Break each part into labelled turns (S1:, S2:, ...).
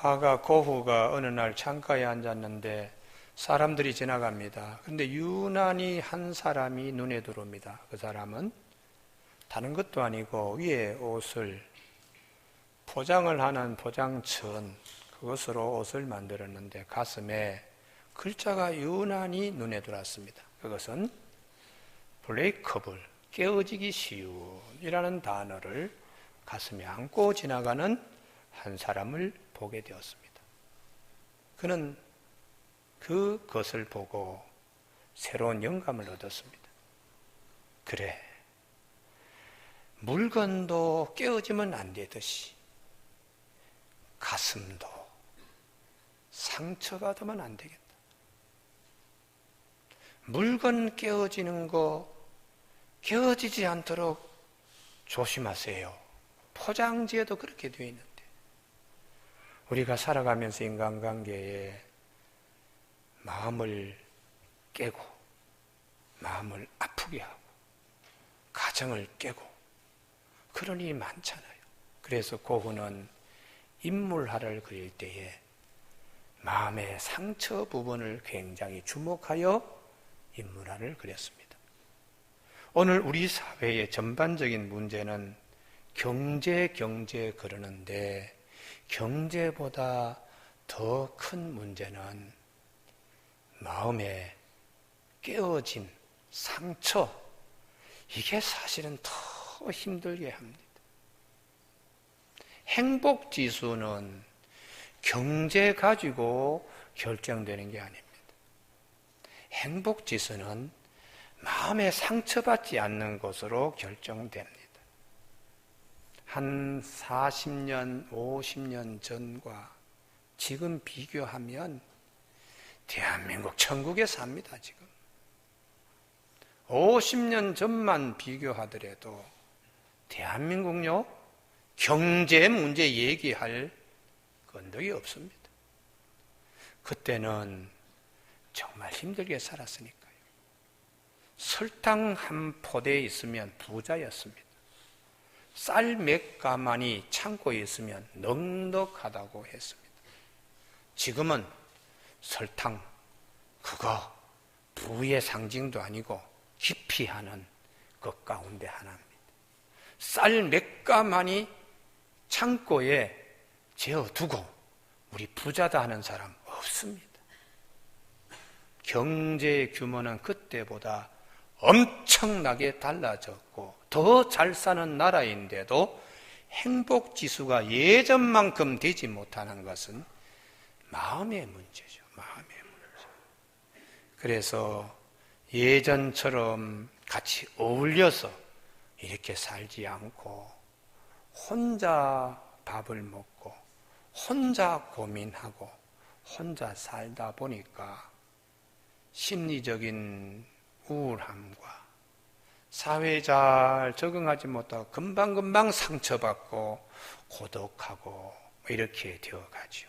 S1: 아가 고후가 어느 날 창가에 앉았는데 사람들이 지나갑니다. 그런데 유난히 한 사람이 눈에 들어옵니다. 그 사람은 다른 것도 아니고 위에 옷을 포장을 하는 포장천, 그것으로 옷을 만들었는데 가슴에 글자가 유난히 눈에 들어왔습니다. 그것은 브레이커블, 깨어지기 쉬운 이라는 단어를 가슴에 안고 지나가는 한 사람을 보게 되었습니다. 그는 그것을 보고 새로운 영감을 얻었습니다. 그래, 물건도 깨어지면 안 되듯이 가슴도 상처받으면 안 되겠다. 물건 깨어지는 거 깨어지지 않도록 조심하세요. 포장지에도 그렇게 되어 있는데 우리가 살아가면서 인간관계에 마음을 깨고 마음을 아프게 하고 가정을 깨고 그런 일이 많잖아요. 그래서 고흐는 인물화를 그릴 때에 마음의 상처 부분을 굉장히 주목하여 인물화를 그렸습니다. 오늘 우리 사회의 전반적인 문제는 경제 그러는데 경제보다 더 큰 문제는 마음에 깨어진 상처, 이게 사실은 더 힘들게 합니다. 행복지수는 경제 가지고 결정되는 게 아닙니다. 행복지수는 마음에 상처받지 않는 것으로 결정됩니다. 한 40년, 50년 전과 지금 비교하면 대한민국 천국에 삽니다, 지금. 50년 전만 비교하더라도 대한민국요, 경제 문제 얘기할 건덕이 없습니다. 그때는 정말 힘들게 살았으니까요. 설탕 한 포대에 있으면 부자였습니다. 쌀 몇 가마니 창고에 있으면 넉넉하다고 했습니다. 지금은 설탕, 그거 부의 상징도 아니고 기피하는 것 가운데 하나입니다. 쌀 몇 가마니 창고에 재어두고 우리 부자다 하는 사람 없습니다. 경제 규모는 그때보다 엄청나게 달라졌고 더 잘 사는 나라인데도 행복지수가 예전만큼 되지 못하는 것은 마음의 문제죠. 마음의 문제. 그래서 예전처럼 같이 어울려서 이렇게 살지 않고 혼자 밥을 먹고 혼자 고민하고 혼자 살다 보니까 심리적인 우울함과 사회에 잘 적응하지 못하고 금방금방 상처받고 고독하고 이렇게 되어가죠.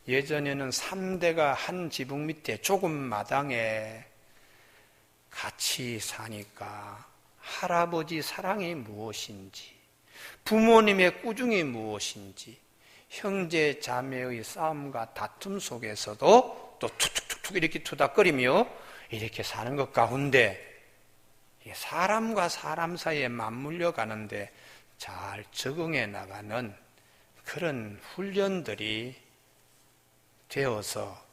S1: 예전에는 3대가 한 지붕 밑에 좁은 마당에 같이 사니까 할아버지 사랑이 무엇인지, 부모님의 꾸중이 무엇인지, 형제 자매의 싸움과 다툼 속에서도 또 툭툭툭툭 이렇게 투닥거리며 이렇게 사는 것 가운데 사람과 사람 사이에 맞물려 가는데 잘 적응해 나가는 그런 훈련들이 되어서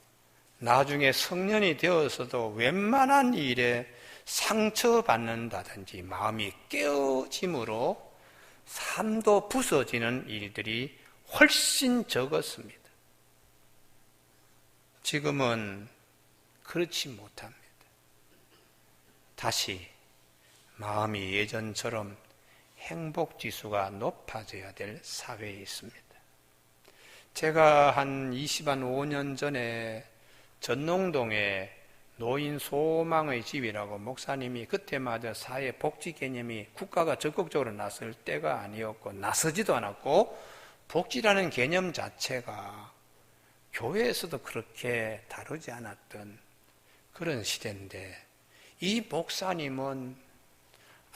S1: 나중에 성년이 되어서도 웬만한 일에 상처받는다든지 마음이 깨어짐으로 삶도 부서지는 일들이 훨씬 적었습니다. 지금은 그렇지 못합니다. 다시 마음이 예전처럼 행복지수가 높아져야 될 사회에 있습니다. 제가 한 25년 전에 전농동에 노인 소망의 집이라고 목사님이 그때마저 사회 복지 개념이 국가가 적극적으로 나설 때가 아니었고 나서지도 않았고 복지라는 개념 자체가 교회에서도 그렇게 다루지 않았던 그런 시대인데 이 목사님은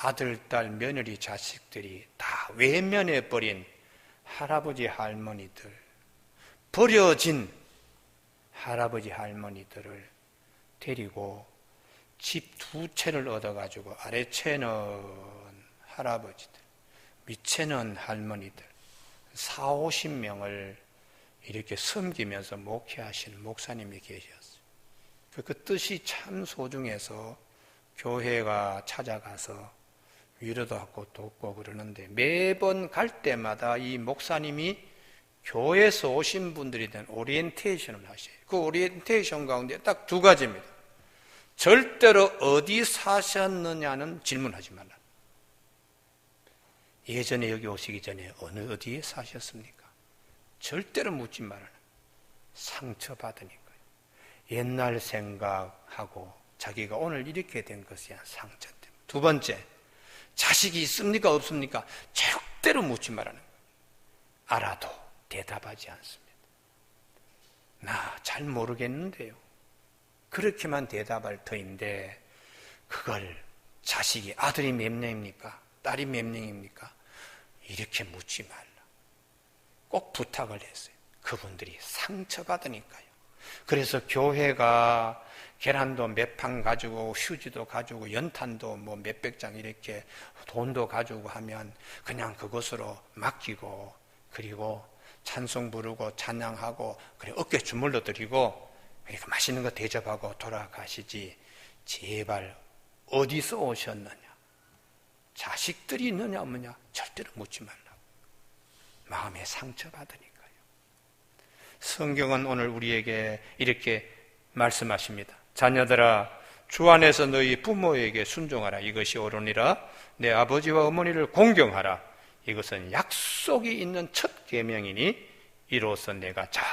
S1: 아들, 딸, 며느리, 자식들이 다 외면해버린 할아버지, 할머니들, 버려진 할아버지 할머니들을 데리고 집 2채를 얻어가지고 아래채는 할아버지들, 밑채는 할머니들 40-50명을 이렇게 섬기면서 목회하시는 목사님이 계셨어요. 그 뜻이 참 소중해서 교회가 찾아가서 위로도 하고 돕고 그러는데, 매번 갈 때마다 이 목사님이 교회에서 오신 분들에 대한 오리엔테이션을 하셔요. 그 오리엔테이션 가운데 딱 2가지입니다. 절대로 어디 사셨느냐는 질문하지 말라. 예전에 여기 오시기 전에 어디에 사셨습니까? 절대로 묻지 말아라. 상처받으니까요. 옛날 생각하고 자기가 오늘 이렇게 된 것이 상처 때문에. 2번째, 자식이 있습니까 없습니까? 절대로 묻지 말라는 거예요. 알아도 대답하지 않습니다. 나 잘 모르겠는데요. 그렇게만 대답할 터인데, 그걸 자식이 아들이 몇 명입니까? 딸이 몇 명입니까? 이렇게 묻지 말라. 꼭 부탁을 했어요. 그분들이 상처받으니까요. 그래서 교회가 계란도 몇 판 가지고 휴지도 가지고 연탄도 뭐 몇백 장 이렇게 돈도 가지고 하면 그냥 그것으로 맡기고, 그리고 찬송 부르고 찬양하고 그래 어깨 주물러 드리고 그러니까 맛있는 거 대접하고 돌아가시지, 제발 어디서 오셨느냐, 자식들이 있느냐 없느냐 절대로 묻지 말라고. 마음에 상처받으니까요. 성경은 오늘 우리에게 이렇게 말씀하십니다. 자녀들아, 주 안에서 너희 부모에게 순종하라. 이것이 옳으니라. 내 아버지와 어머니를 공경하라. 이것은 약속이 있는 첫 계명이니 이로써 내가 잘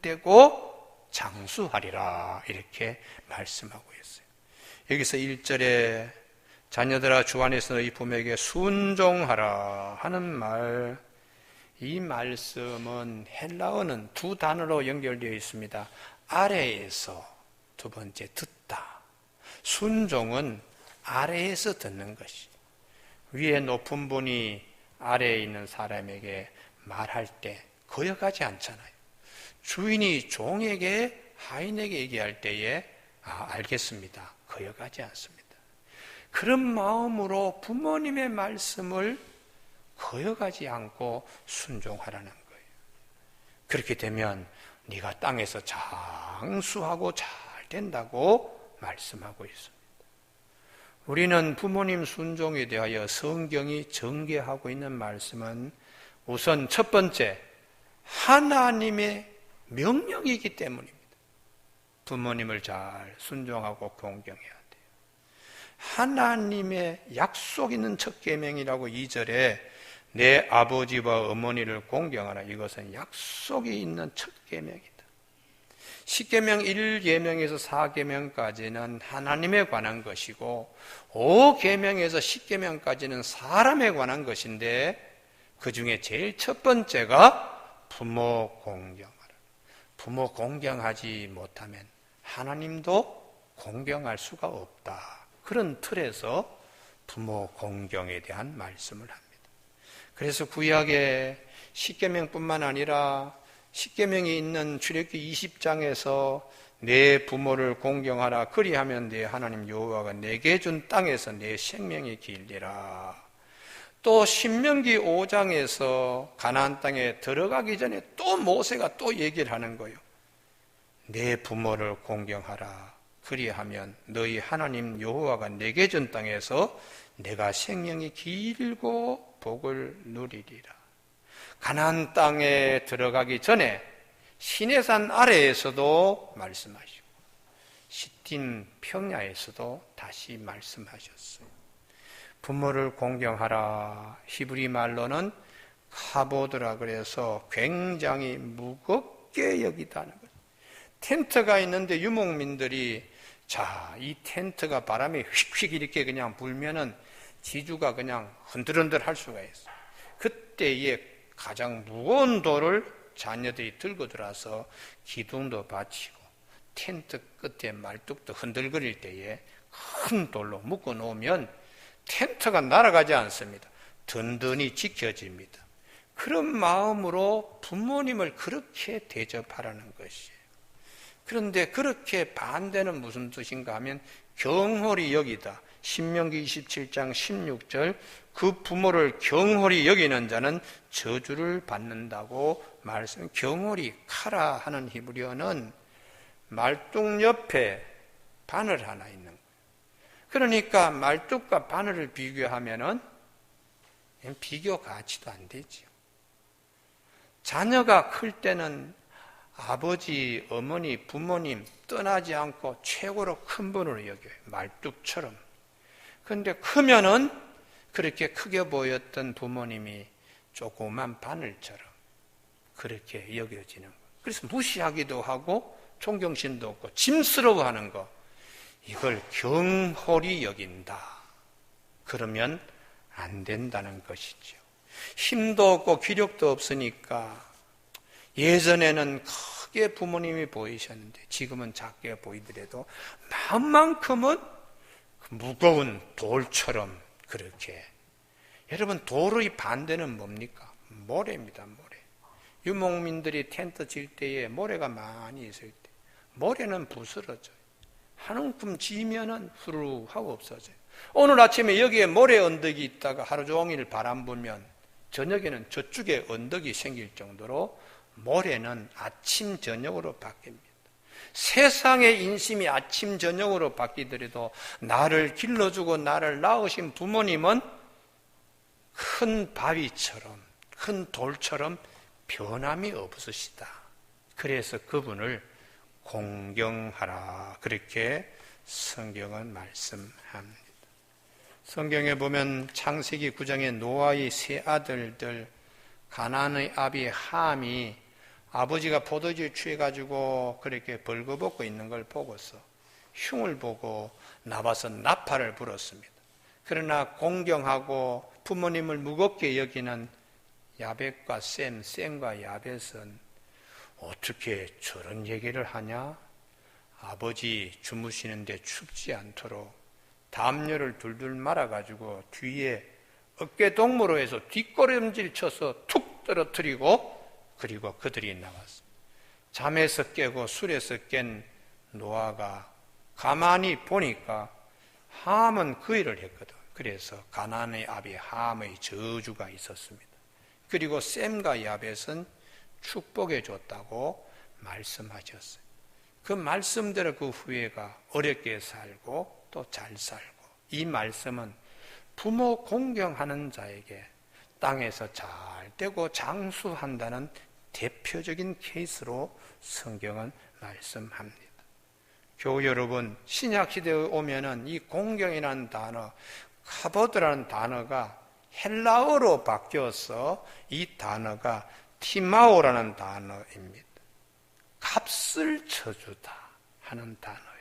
S1: 되고 장수하리라. 이렇게 말씀하고 있어요. 여기서 1절에 자녀들아 주 안에서 너희 부모에게 순종하라 하는 말, 이 말씀은 헬라어는 2 단어로 연결되어 있습니다. 아래에서, 2번째 듣다. 순종은 아래에서 듣는 것이, 위에 높은 분이 아래에 있는 사람에게 말할 때 거역하지 않잖아요. 주인이 종에게, 하인에게 얘기할 때에 알겠습니다, 거역하지 않습니다. 그런 마음으로 부모님의 말씀을 거역하지 않고 순종하라는 거예요. 그렇게 되면 네가 땅에서 장수하고 잘 된다고 말씀하고 있습니다. 우리는 부모님 순종에 대하여 성경이 전개하고 있는 말씀은 우선 첫 번째, 하나님의 명령이기 때문입니다. 부모님을 잘 순종하고 공경해야 돼요. 하나님의 약속 있는 첫 계명이라고 2절에 내 아버지와 어머니를 공경하라. 이것은 약속이 있는 첫 계명이다. 10계명 1계명에서 4계명까지는 하나님에 관한 것이고 5계명에서 10계명까지는 사람에 관한 것인데, 그 중에 제일 첫 번째가 부모 공경하라. 부모 공경하지 못하면 하나님도 공경할 수가 없다. 그런 틀에서 부모 공경에 대한 말씀을 합니다. 그래서 구약의 10계명뿐만 아니라 10계명이 있는 출애굽기 20장에서 내 부모를 공경하라. 그리하면 내 하나님 여호와가 내게 준 땅에서 내 생명이 길리라. 또 신명기 5장에서 가나안 땅에 들어가기 전에 또 모세가 또 얘기를 하는 거예요. 내 부모를 공경하라. 그리하면 너희 하나님 여호와가 내게 준 땅에서 내가 생명이 길고 복을 누리리라. 가나안 땅에 들어가기 전에 시내산 아래에서도 말씀하시고 시딤 평야에서도 다시 말씀하셨어요. 부모를 공경하라. 히브리 말로는 카보드라 그래서 굉장히 무겁게 여기다는 거예요. 텐트가 있는데 유목민들이 이 텐트가 바람에 휙휙 이렇게 그냥 불면은 지주가 그냥 흔들흔들 할 수가 있어요. 그때에 가장 무거운 돌을 자녀들이 들고 들어와서 기둥도 받치고 텐트 끝에 말뚝도 흔들거릴 때에 큰 돌로 묶어 놓으면 텐트가 날아가지 않습니다. 든든히 지켜집니다. 그런 마음으로 부모님을 그렇게 대접하라는 것이에요. 그런데 그렇게 반대는 무슨 뜻인가 하면 경홀히 여기다. 신명기 27장 16절 그 부모를 경홀히 여기는 자는 저주를 받는다고 말씀. 경홀히 카라 하는 히브리어는 말뚝 옆에 바늘 하나 있는 거예요. 그러니까 말뚝과 바늘을 비교하면은 비교 가치도 안 되지요. 자녀가 클 때는 아버지, 어머니, 부모님 떠나지 않고 최고로 큰 분으로 여겨요. 말뚝처럼. 그런데 크면은 그렇게 크게 보였던 부모님이 조그만 바늘처럼 그렇게 여겨지는 거예요. 그래서 무시하기도 하고 존경심도 없고 짐스러워하는 거, 이걸 경홀히 여긴다. 그러면 안 된다는 것이죠. 힘도 없고 기력도 없으니까 예전에는 크게 부모님이 보이셨는데 지금은 작게 보이더라도 마음만큼은 무거운 돌처럼 그렇게. 여러분, 돌의 반대는 뭡니까? 모래입니다. 모래. 유목민들이 텐트 칠 때에 모래가 많이 있을 때 모래는 부스러져요. 한 움큼 지면은 후루룩 하고 없어져요. 오늘 아침에 여기에 모래 언덕이 있다가 하루 종일 바람 불면 저녁에는 저쪽에 언덕이 생길 정도로 모래는 아침 저녁으로 바뀝니다. 세상의 인심이 아침 저녁으로 바뀌더라도 나를 길러주고 나를 낳으신 부모님은 큰 바위처럼, 큰 돌처럼 변함이 없으시다. 그래서 그분을 공경하라, 그렇게 성경은 말씀합니다. 성경에 보면 창세기 9장에 노아의 세 아들들, 가나안의 아비 함이 아버지가 포도주에 취해가지고 그렇게 벌거벗고 있는 걸 보고서 흉을 보고 나와서 나팔을 불었습니다. 그러나 공경하고 부모님을 무겁게 여기는 야벳과 셈과 야벳은 어떻게 저런 얘기를 하냐? 아버지 주무시는데 춥지 않도록 담요를 둘둘 말아가지고 뒤에 어깨 동무로 해서 뒷걸음질 쳐서 툭 떨어뜨리고, 그리고 그들이 나왔습니다. 잠에서 깨고 술에서 깬 노아가 가만히 보니까 함은 그 일을 했거든. 그래서 가나안의 아비 함의 저주가 있었습니다. 그리고 셈과 야벳은 축복해 줬다고 말씀하셨어요. 그 말씀대로 그 후예가 어렵게 살고 또 잘 살고, 이 말씀은 부모 공경하는 자에게 땅에서 잘 되고 장수한다는 대표적인 케이스로 성경은 말씀합니다. 교우 여러분, 신약시대에 오면은 이 공경이라는 단어, 카보드라는 단어가 헬라어로 바뀌어서 이 단어가 티마오라는 단어입니다. 값을 쳐주다 하는 단어예요.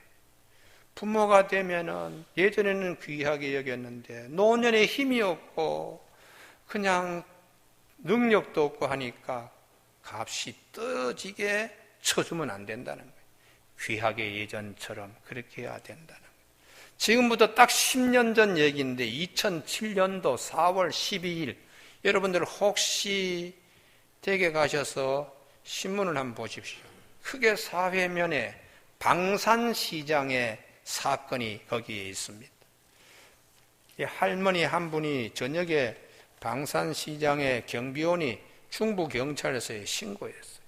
S1: 부모가 되면은 예전에는 귀하게 여겼는데 노년에 힘이 없고 그냥 능력도 없고 하니까 값이 떨어지게 쳐주면 안 된다는 거예요. 귀하게 예전처럼 그렇게 해야 된다는 거예요. 지금부터 딱 10년 전 얘기인데 2007년도 4월 12일 여러분들 혹시 댁에 가셔서 신문을 한번 보십시오. 크게 사회면에 방산시장의 사건이 거기에 있습니다. 할머니 한 분이 저녁에 방산시장의 경비원이 중부경찰서에 신고했어요.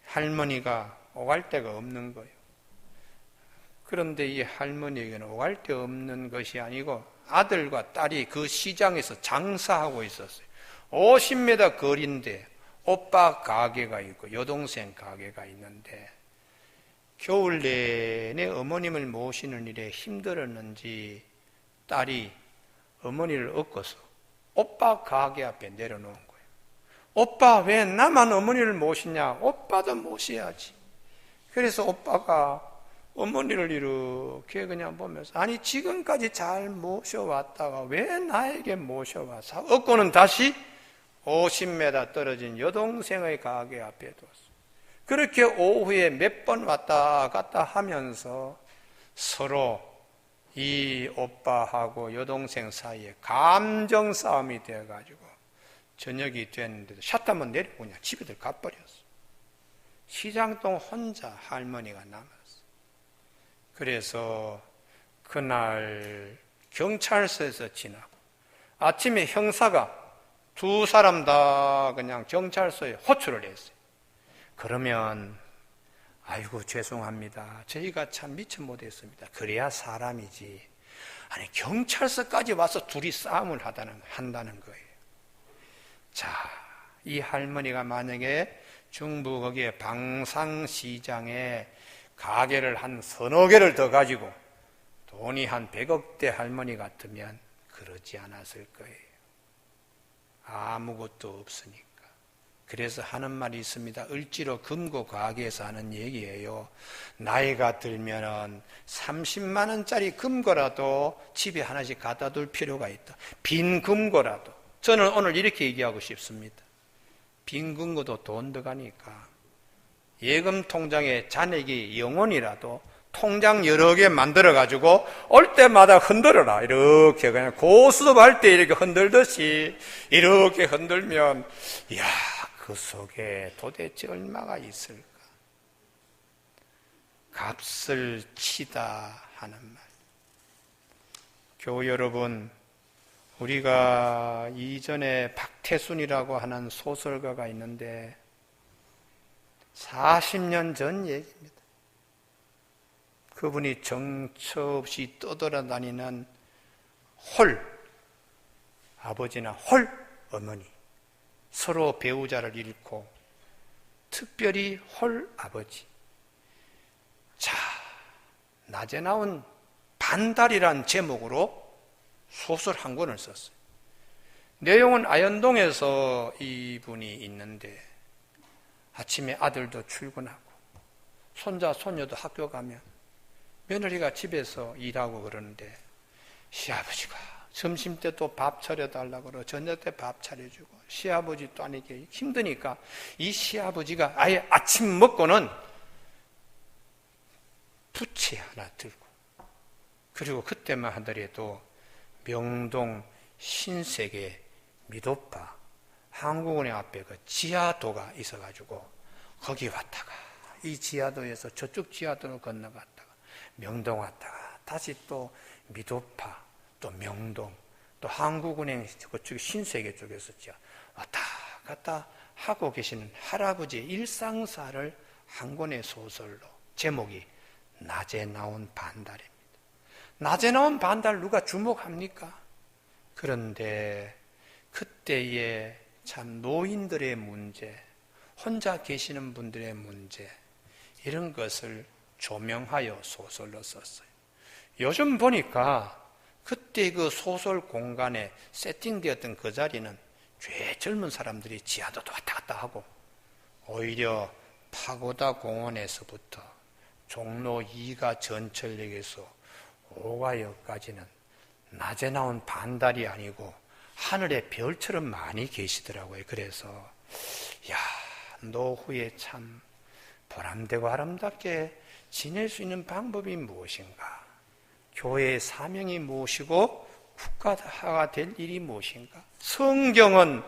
S1: 할머니가 오갈 데가 없는 거예요. 그런데 이 할머니에게는 오갈 데 없는 것이 아니고 아들과 딸이 그 시장에서 장사하고 있었어요. 50m 거리인데 오빠 가게가 있고 여동생 가게가 있는데 겨울 내내 어머님을 모시는 일에 힘들었는지 딸이 어머니를 업고서 오빠 가게 앞에 내려놓은 거예요. 오빠 왜 나만 어머니를 모시냐? 오빠도 모셔야지. 그래서 오빠가 어머니를 이렇게 그냥 보면서 아니 지금까지 잘 모셔왔다가 왜 나에게 모셔와서 업고는 다시 50m 떨어진 여동생의 가게 앞에 뒀어요. 그렇게 오후에 몇 번 왔다 갔다 하면서 서로 이 오빠하고 여동생 사이에 감정 싸움이 되어가지고 저녁이 됐는데도 샷다만 내리고 그냥 집에들 가버렸어. 시장동 혼자 할머니가 남았어. 그래서 그날 경찰서에서 지나고 아침에 형사가 두 사람 다 그냥 경찰서에 호출을 했어요. 그러면 아이고 죄송합니다. 저희가 참 미처 못했습니다. 그래야 사람이지. 아니 경찰서까지 와서 둘이 싸움을 한다는 거예요. 자, 이 할머니가 만약에 중부 거기에 방상시장에 가게를 한 서너 개를 더 가지고 돈이 한 100억대 할머니 같으면 그러지 않았을 거예요. 아무것도 없으니까. 그래서 하는 말이 있습니다. 을지로 금고 가게에서 하는 얘기예요. 나이가 들면은 30만 원짜리 금고라도 집에 하나씩 갖다 둘 필요가 있다. 빈 금고라도. 저는 오늘 이렇게 얘기하고 싶습니다. 빈 금고도 돈 들어가니까 예금 통장에 잔액이 0원이라도 통장 여러 개 만들어가지고 올 때마다 흔들어라. 이렇게 그냥 고수업할 때 이렇게 흔들듯이 이렇게 흔들면 이야 그 속에 도대체 얼마가 있을까? 값을 치다 하는 말. 교우 여러분, 우리가 이전에 박태순이라고 하는 소설가가 있는데 40년 전 얘기입니다. 그분이 정처 없이 떠돌아다니는 홀 아버지나 홀 어머니, 서로 배우자를 잃고 특별히 홀 아버지. 자, 낮에 나온 반달이란 제목으로 소설 한 권을 썼어요. 내용은 아현동에서 이분이 있는데 아침에 아들도 출근하고 손자 손녀도 학교 가면 며느리가 집에서 일하고 그러는데 시아버지가 점심때 또 밥 차려달라고 그러고 저녁 때 밥 차려주고 시아버지 또 아니게 힘드니까 이 시아버지가 아예 아침 먹고는 부채 하나 들고 그리고 그때만 하더라도 명동 신세계 미도파 한국은행 앞에 그 지하도가 있어가지고 거기 왔다가 이 지하도에서 저쪽 지하도로 건너갔다가 명동 왔다가 다시 또 미도파 또 명동 또 한국은행 그쪽 신세계 쪽에서 왔다 갔다 하고 계시는 할아버지의 일상사를 한 권의 소설로 제목이 낮에 나온 반달입니다. 낮에 나온 반달 누가 주목합니까? 그런데 그때의 참 노인들의 문제, 혼자 계시는 분들의 문제 이런 것을 조명하여 소설로 썼어요. 요즘 보니까 그때 그 소설 공간에 세팅되었던 그 자리는 꽤 젊은 사람들이 지하도도 왔다 갔다 하고 오히려 파고다 공원에서부터 종로 2가 전철역에서 5가역까지는 낮에 나온 반달이 아니고 하늘의 별처럼 많이 계시더라고요. 그래서 야 노후에 참 보람되고 아름답게 지낼 수 있는 방법이 무엇인가? 교회의 사명이 무엇이고 국가가 될 일이 무엇인가? 성경은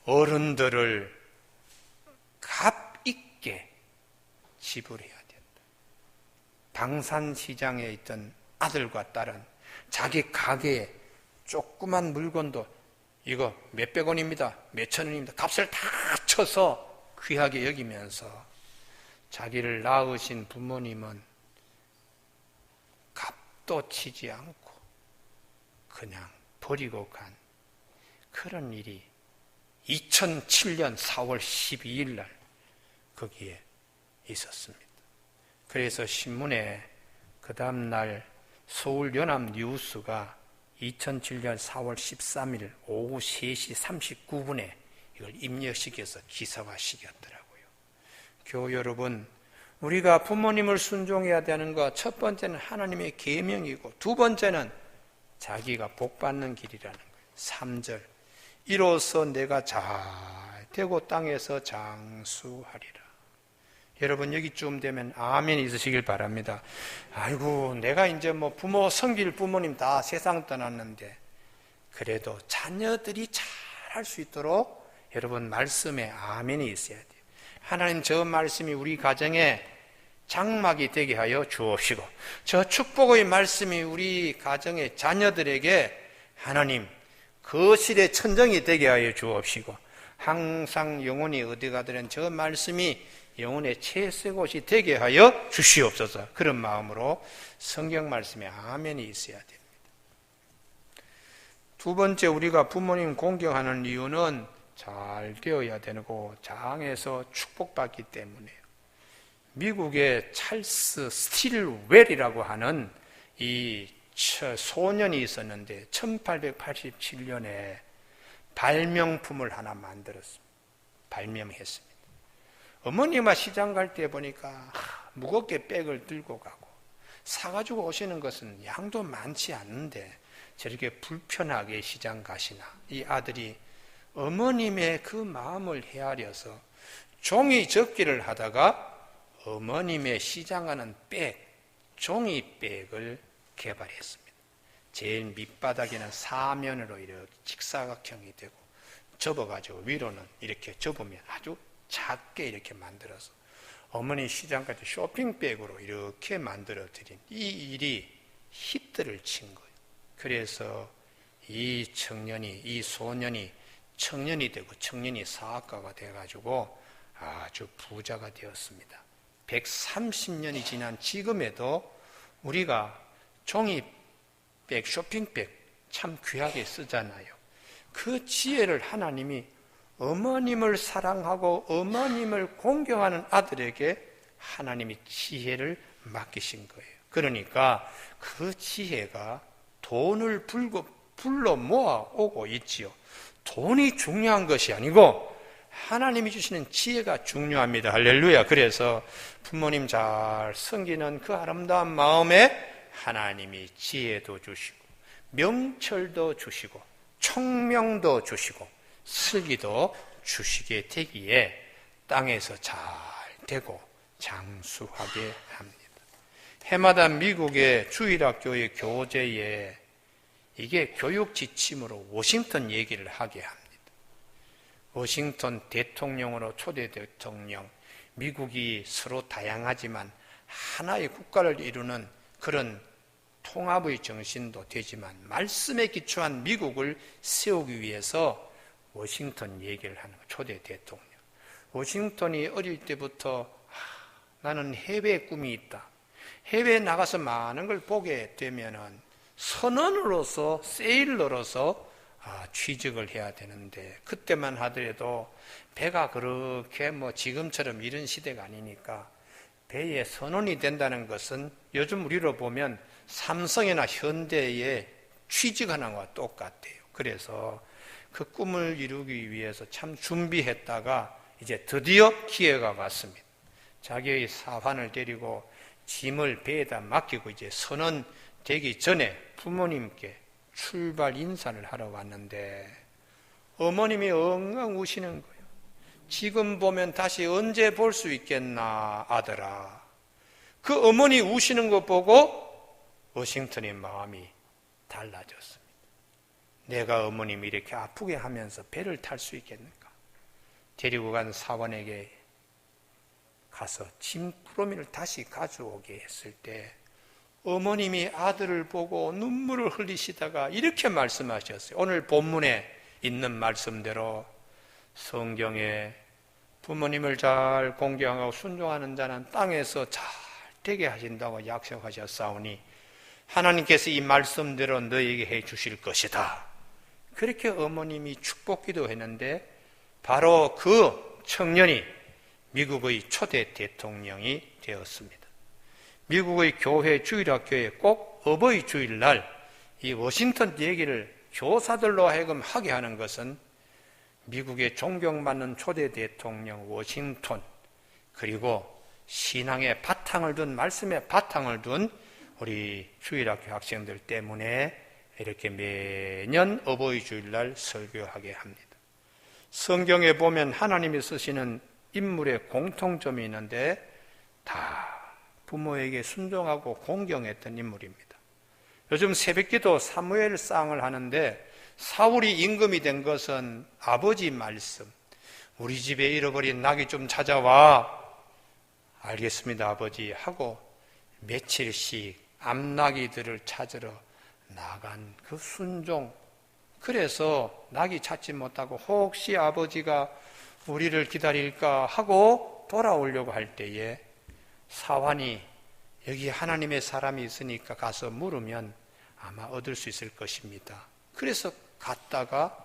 S1: 어른들을 값 있게 지불해야 된다. 방산시장에 있던 아들과 딸은 자기 가게에 조그만 물건도 이거 몇백 원입니다, 몇천 원입니다 값을 다 쳐서 귀하게 여기면서 자기를 낳으신 부모님은 값도 치지 않고 그냥 버리고 간 그런 일이 2007년 4월 12일 날 거기에 있었습니다. 그래서 신문에 그 다음 날 서울연합뉴스가 2007년 4월 13일 오후 3시 39분에 이걸 입력시켜서 기사화시켰더라고요. 교우 여러분, 우리가 부모님을 순종해야 되는 것 첫 번째는 하나님의 계명이고 두 번째는 자기가 복받는 길이라는 거예요. 3절 이로써 내가 잘 되고 땅에서 장수하리라. 여러분 여기쯤 되면 아멘 있으시길 바랍니다. 아이고 내가 이제 뭐 부모 섬길 부모님 다 세상 떠났는데 그래도 자녀들이 잘 할 수 있도록 여러분 말씀에 아멘이 있어야 돼요. 하나님, 저 말씀이 우리 가정에 장막이 되게 하여 주옵시고, 저 축복의 말씀이 우리 가정의 자녀들에게 하나님 거실의 천정이 되게 하여 주옵시고, 항상 영혼이 어디 가든 저 말씀이 영혼의 채색옷이 되게 하여 주시옵소서. 그런 마음으로 성경 말씀에 아멘이 있어야 됩니다. 두 번째, 우리가 부모님 공경하는 이유는 잘 되어야 되고 장에서 축복받기 때문에요. 미국의 찰스 스틸웰이라고 하는 이 소년이 있었는데 1887년에 발명품을 하나 만들었습니다. 발명했습니다. 어머니가 시장 갈 때 보니까 무겁게 백을 들고 가고 사가지고 오시는 것은 양도 많지 않는데 저렇게 불편하게 시장 가시나, 이 아들이 어머님의 그 마음을 헤아려서 종이 접기를 하다가 어머님의 시장하는 백, 종이백을 개발했습니다. 제일 밑바닥에는 사면으로 이렇게 직사각형이 되고 접어가지고 위로는 이렇게 접으면 아주 작게 이렇게 만들어서 어머니 시장까지 쇼핑백으로 이렇게 만들어 드린 이 일이 히트를 친 거예요. 그래서 이 소년이 청년이 되고 청년이 사학가가 돼가지고 아주 부자가 되었습니다. 130년이 지난 지금에도 우리가 종이백, 쇼핑백 참 귀하게 쓰잖아요. 그 지혜를 하나님이 어머님을 사랑하고 어머님을 공경하는 아들에게 하나님이 지혜를 맡기신 거예요. 그러니까 그 지혜가 돈을 불러 모아오고 있지요. 돈이 중요한 것이 아니고 하나님이 주시는 지혜가 중요합니다. 할렐루야. 그래서 부모님 잘 섬기는 그 아름다운 마음에 하나님이 지혜도 주시고 명철도 주시고 총명도 주시고 슬기도 주시게 되기에 땅에서 잘 되고 장수하게 합니다. 해마다 미국의 주일학교의 교재에 이게 교육 지침으로 워싱턴 얘기를 하게 합니다. 워싱턴 대통령으로 초대 대통령, 미국이 서로 다양하지만 하나의 국가를 이루는 그런 통합의 정신도 되지만 말씀에 기초한 미국을 세우기 위해서 워싱턴 얘기를 하는 초대 대통령. 워싱턴이 어릴 때부터 나는 해외의 꿈이 있다. 해외에 나가서 많은 걸 보게 되면은 선원으로서, 세일러로서 취직을 해야 되는데 그때만 하더라도 배가 그렇게 지금처럼 이런 시대가 아니니까 배에 선원이 된다는 것은 요즘 우리로 보면 삼성이나 현대에 취직하는 것과 똑같아요. 그래서 그 꿈을 이루기 위해서 참 준비했다가 이제 드디어 기회가 왔습니다. 자기의 사환을 데리고 짐을 배에다 맡기고 이제 선원 되기 전에 부모님께 출발 인사를 하러 왔는데 어머님이 엉엉 우시는 거예요. 지금 보면 다시 언제 볼 수 있겠나 아들아. 그 어머니 우시는 거 보고 워싱턴의 마음이 달라졌습니다. 내가 어머님이 이렇게 아프게 하면서 배를 탈 수 있겠는가. 데리고 간 사원에게 가서 짐꾸러미를 다시 가져오게 했을 때 어머님이 아들을 보고 눈물을 흘리시다가 이렇게 말씀하셨어요. 오늘 본문에 있는 말씀대로 성경에 부모님을 잘 공경하고 순종하는 자는 땅에서 잘 되게 하신다고 약속하셨사오니 하나님께서 이 말씀대로 너에게 해 주실 것이다. 그렇게 어머님이 축복 기도했는데 바로 그 청년이 미국의 초대 대통령이 되었습니다. 미국의 교회 주일학교에 꼭 어버이 주일날 이 워싱턴 얘기를 교사들로 하여금 하게 하는 것은 미국의 존경받는 초대 대통령 워싱턴, 그리고 신앙의 바탕을 둔, 말씀의 바탕을 둔 우리 주일학교 학생들 때문에 이렇게 매년 어버이 주일날 설교하게 합니다. 성경에 보면 하나님이 쓰시는 인물의 공통점이 있는데 다 부모에게 순종하고 공경했던 인물입니다. 요즘 새벽기도 사무엘상을 하는데 사울이 임금이 된 것은 아버지 말씀, 우리 집에 잃어버린 낙이 좀 찾아와. 알겠습니다 아버지 하고 며칠씩 암낙이들을 찾으러 나간 그 순종. 그래서 낙이 찾지 못하고 혹시 아버지가 우리를 기다릴까 하고 돌아오려고 할 때에 사환이 여기 하나님의 사람이 있으니까 가서 물으면 아마 얻을 수 있을 것입니다. 그래서 갔다가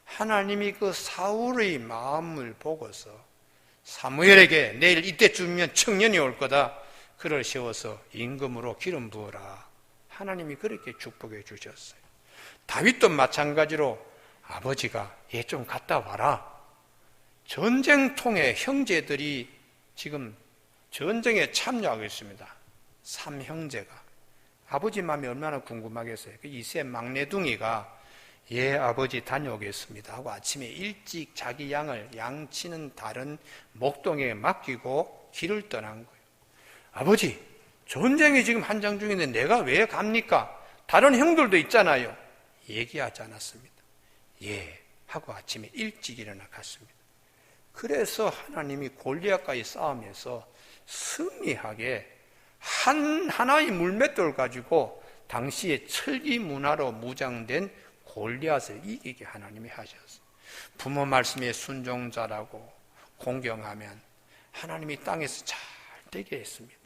S1: 하나님이 그 사울의 마음을 보고서 사무엘에게 내일 이때쯤이면 청년이 올 거다. 그를 세워서 임금으로 기름 부어라. 하나님이 그렇게 축복해 주셨어요. 다윗도 마찬가지로 아버지가 얘 좀 갔다 와라. 전쟁통에 형제들이 지금 전쟁에 참여하고 있습니다. 3형제가. 아버지 마음이 얼마나 궁금하겠어요. 그 이세 막내둥이가 예 아버지 다녀오겠습니다 하고 아침에 일찍 자기 양을 양치는 다른 목동에 맡기고 길을 떠난 거예요. 아버지 전쟁이 지금 한창 중인데 내가 왜 갑니까? 다른 형들도 있잖아요. 얘기하지 않았습니다. 예 하고 아침에 일찍 일어나 갔습니다. 그래서 하나님이 골리앗과의 싸움에서 승리하게 하나의 물맷돌 가지고 당시에 철기 문화로 무장된 골리앗을 이기게 하나님이 하셨어요. 부모 말씀에 순종자라고 공경하면 하나님이 땅에서 잘 되게 했습니다.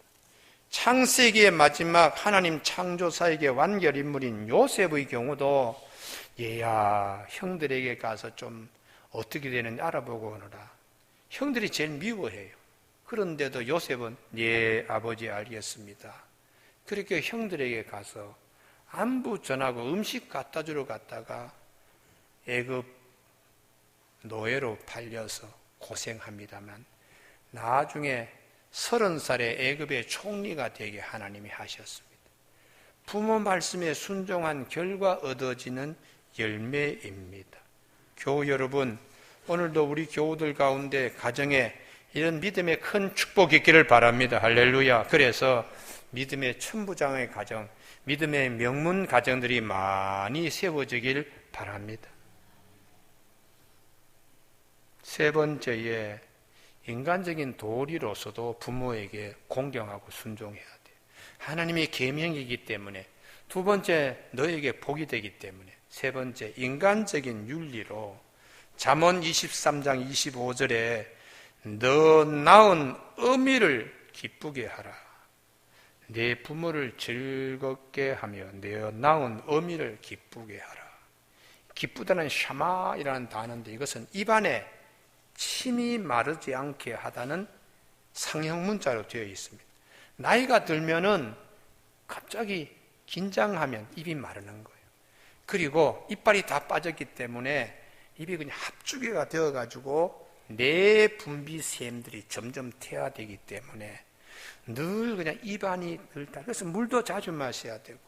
S1: 창세기의 마지막 하나님 창조사에게 완결인물인 요셉의 경우도 얘야 형들에게 가서 좀 어떻게 되는지 알아보고 오너라. 형들이 제일 미워해요. 그런데도 요셉은 예 아버지 알겠습니다. 그렇게 형들에게 가서 안부 전하고 음식 갖다 주러 갔다가 애굽 노예로 팔려서 고생합니다만 나중에 30살에 애굽의 총리가 되게 하나님이 하셨습니다. 부모 말씀에 순종한 결과 얻어지는 열매입니다. 교우 여러분, 오늘도 우리 교우들 가운데 가정에 이런 믿음의 큰 축복이 있기를 바랍니다. 할렐루야. 그래서 믿음의 천부장의 가정, 믿음의 명문 가정들이 많이 세워지길 바랍니다. 세 번째에 인간적인 도리로서도 부모에게 공경하고 순종해야 돼요. 하나님의 계명이기 때문에, 두 번째 너에게 복이 되기 때문에, 세 번째 인간적인 윤리로 잠언 23장 25절에 너 낳은 어미를 기쁘게 하라. 내 부모를 즐겁게 하며 내 낳은 어미를 기쁘게 하라. 기쁘다는 샤마이라는 단어인데 이것은 입안에 침이 마르지 않게 하다는 상형 문자로 되어 있습니다. 나이가 들면은 갑자기 긴장하면 입이 마르는 거예요. 그리고 이빨이 다 빠졌기 때문에 입이 그냥 합주개가 되어가지고 내 분비샘들이 점점 퇴화되기 때문에 늘 그냥 입안이 들다. 그래서 물도 자주 마셔야 되고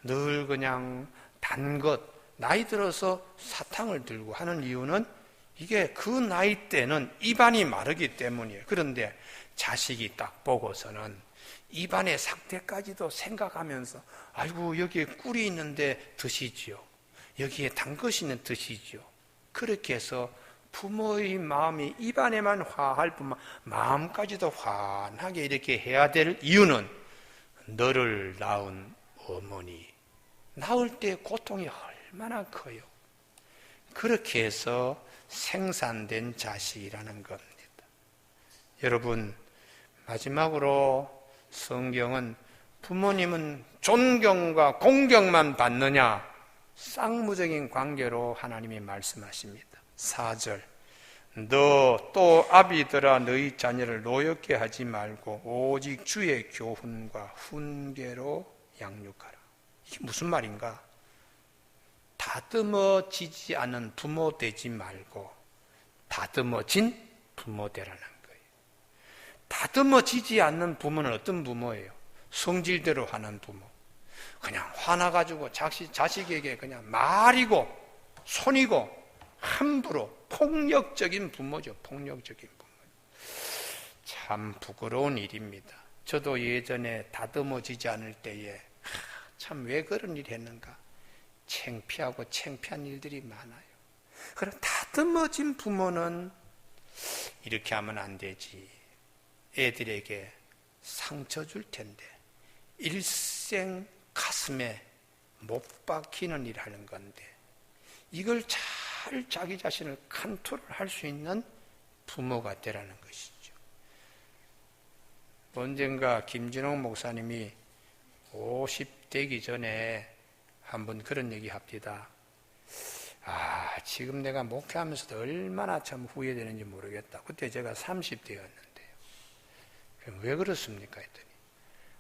S1: 늘 그냥 단 것, 나이 들어서 사탕을 들고 하는 이유는 이게 그 나이 때는 입안이 마르기 때문이에요. 그런데 자식이 딱 보고서는 입안의 상태까지도 생각하면서 아이고 여기에 꿀이 있는데 드시지요. 여기에 단 것이 있는 드시지요. 그렇게 해서 부모의 마음이 입안에만 화할 뿐만 마음까지도 환하게 이렇게 해야 될 이유는 너를 낳은 어머니, 낳을 때 고통이 얼마나 커요. 그렇게 해서 생산된 자식이라는 겁니다. 여러분, 마지막으로 성경은 부모님은 존경과 공경만 받느냐, 쌍무적인 관계로 하나님이 말씀하십니다. 4절, 너 또 아비들아 너희 자녀를 노엽게 하지 말고 오직 주의 교훈과 훈계로 양육하라. 이게 무슨 말인가? 다듬어지지 않은 부모 되지 말고 다듬어진 부모 되라는 거예요. 다듬어지지 않는 부모는 어떤 부모예요? 성질대로 하는 부모. 그냥 화나가지고 자식에게 그냥 말이고 손이고 함부로 폭력적인 부모죠. 폭력적인 부모. 참 부끄러운 일입니다. 저도 예전에 다듬어지지 않을 때에 참 왜 그런 일을 했는가? 창피하고 창피한 일들이 많아요. 그럼 다듬어진 부모는 이렇게 하면 안 되지. 애들에게 상처 줄 텐데 일생 가슴에 못 박히는 일을 하는 건데 이걸 잘 자기 자신을 컨트롤할 수 있는 부모가 되라는 것이죠. 언젠가 김진홍 목사님이 50되기 전에 한번 그런 얘기 합니다. 지금 내가 목회하면서도 얼마나 참 후회되는지 모르겠다. 그때 제가 30대였는데요. 왜 그렇습니까? 했더니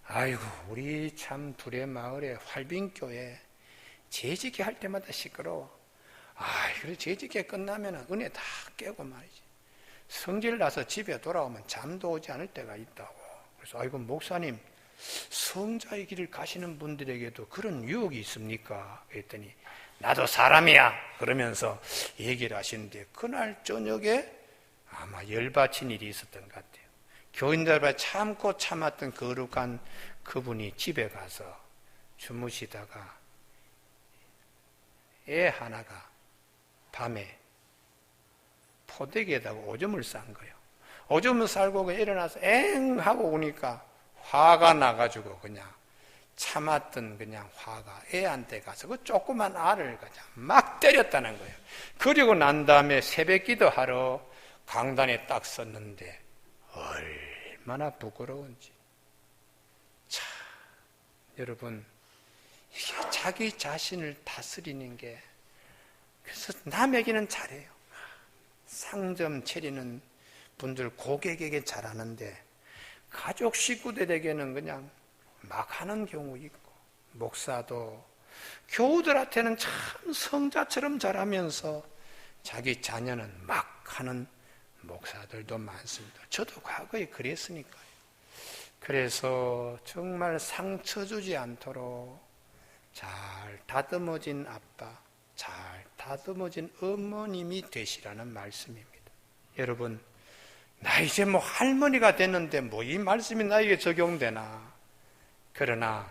S1: 아이고 우리 참 두레 마을에 활빈교회 재직회 할 때마다 시끄러워. 그래 재직회 끝나면 은혜 다 깨고 말이지. 성질 나서 집에 돌아오면 잠도 오지 않을 때가 있다고. 그래서 아이고 목사님 성자의 길을 가시는 분들에게도 그런 유혹이 있습니까? 그랬더니 나도 사람이야 그러면서 얘기를 하시는데 그날 저녁에 아마 열받친 일이 있었던 것 같아요. 교인들 앞에 참고 참았던 거룩한 그분이 집에 가서 주무시다가 애 하나가 밤에 포대기에다가 오줌을 싼 거예요. 오줌을 싸고 일어나서 엥 하고 오니까 화가 나가지고 그냥 참았던 그냥 화가 애한테 가서 그 조그만 알을 그냥 막 때렸다는 거예요. 그리고 난 다음에 새벽 기도하러 강단에 딱 섰는데 얼마나 부끄러운지. 참 여러분 이게 자기 자신을 다스리는 게 그래서 남에게는 잘해요. 상점 차리는 분들 고객에게 잘하는데 가족 식구들에게는 그냥 막 하는 경우 있고 목사도 교우들한테는 참 성자처럼 잘하면서 자기 자녀는 막 하는 목사들도 많습니다. 저도 과거에 그랬으니까요. 그래서 정말 상처 주지 않도록 잘 다듬어진 아빠, 잘 다듬어진 어머님이 되시라는 말씀입니다. 여러분, 나 이제 뭐 할머니가 됐는데 뭐 이 말씀이 나에게 적용되나? 그러나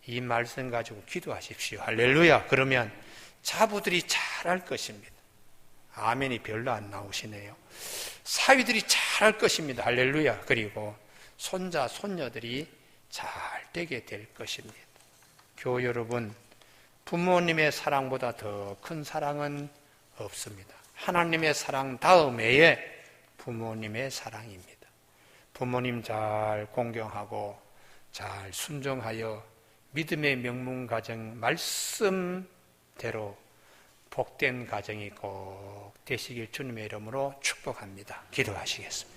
S1: 이 말씀 가지고 기도하십시오. 할렐루야. 그러면 자부들이 잘할 것입니다. 아멘이 별로 안 나오시네요. 사위들이 잘할 것입니다. 할렐루야. 그리고 손자, 손녀들이 잘 되게 될 것입니다. 교우 여러분, 부모님의 사랑보다 더 큰 사랑은 없습니다. 하나님의 사랑 다음에 부모님의 사랑입니다. 부모님 잘 공경하고 잘 순종하여 믿음의 명문 가정 말씀대로 복된 가정이 꼭 되시길 주님의 이름으로 축복합니다. 기도하시겠습니다.